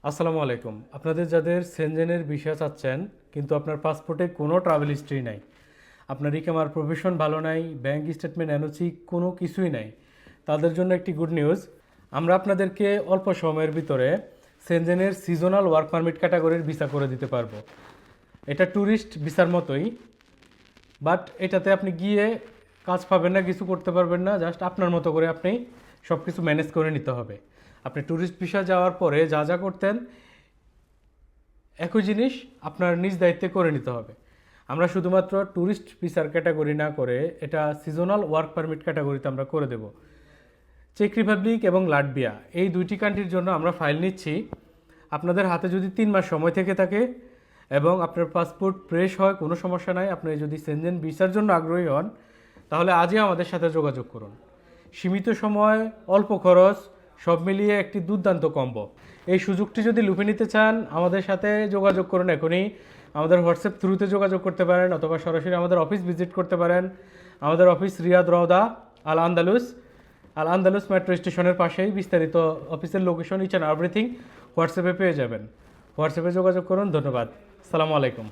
আসসালামু আলাইকুম। আপনাদের যাদের সেনজেনের ভিসা চাচ্ছেন কিন্তু আপনার পাসপোর্টে কোনো ট্রাভেল হিস্ট্রি নাই, আপনার ইকামার প্রফেশন ভালো নাই, ব্যাংক স্টেটমেন্ট এনওসি কোনো কিছুই নাই, তাদের জন্য একটি গুড নিউজ। আমরা আপনাদেরকে অল্প সময়ের ভিতরে সেনজেনের সিজনাল ওয়ার্ক পারমিট ক্যাটাগরির ভিসা করে দিতে পারবো। এটা ট্যুরিস্ট ভিসার মতোই, বাট এটাতে আপনি গিয়ে কাজ পাবেন না, কিছু করতে পারবেন না, জাস্ট আপনার মতো করে আপনি সব কিছু ম্যানেজ করে নিতে হবে। আপনি ট্যুরিস্ট ভিসা যাওয়ার পরে যা যা করতেন একই জিনিস আপনার নিজ দায়িত্বে করে নিতে হবে। আমরা শুধুমাত্র ট্যুরিস্ট ভিসার ক্যাটাগরি না করে এটা সিজনাল ওয়ার্ক পারমিট ক্যাটাগরিতে আমরা করে দেব। চেক রিপাবলিক এবং লাটভিয়া এই দুইটি কান্ট্রির জন্য আমরা ফাইল নিচ্ছি। আপনাদের হাতে যদি 3 মাস সময় থেকে থাকে এবং আপনার পাসপোর্ট ফ্রেশ হয়, কোনো সমস্যা নাই, আপনি যদি সেনজেন ভিসার জন্য আগ্রহী হন তাহলে আজই আমাদের সাথে যোগাযোগ করুন। সীমিত সময়, অল্প খরচ, সব মিলিয়ে একটি দুর্দান্ত কম্বো। এই সুযোগটি যদি লুফে নিতে চান আমাদের সাথে যোগাযোগ করুন। এখনই আমাদের হোয়াটসঅ্যাপ থ্রুতে যোগাযোগ করতে পারেন অথবা সরাসরি আমাদের অফিস ভিজিট করতে পারেন। আমাদের অফিস রিয়াদ রওদা আল আন্দালুস মেট্রো স্টেশনের পাশেই। বিস্তারিত অফিসের লোকেশন, ইচ অ্যান্ড এভরিথিং হোয়াটসঅ্যাপে পেয়ে যাবেন। হোয়াটসঅ্যাপে যোগাযোগ করুন। ধন্যবাদ। আসসালামু আলাইকুম।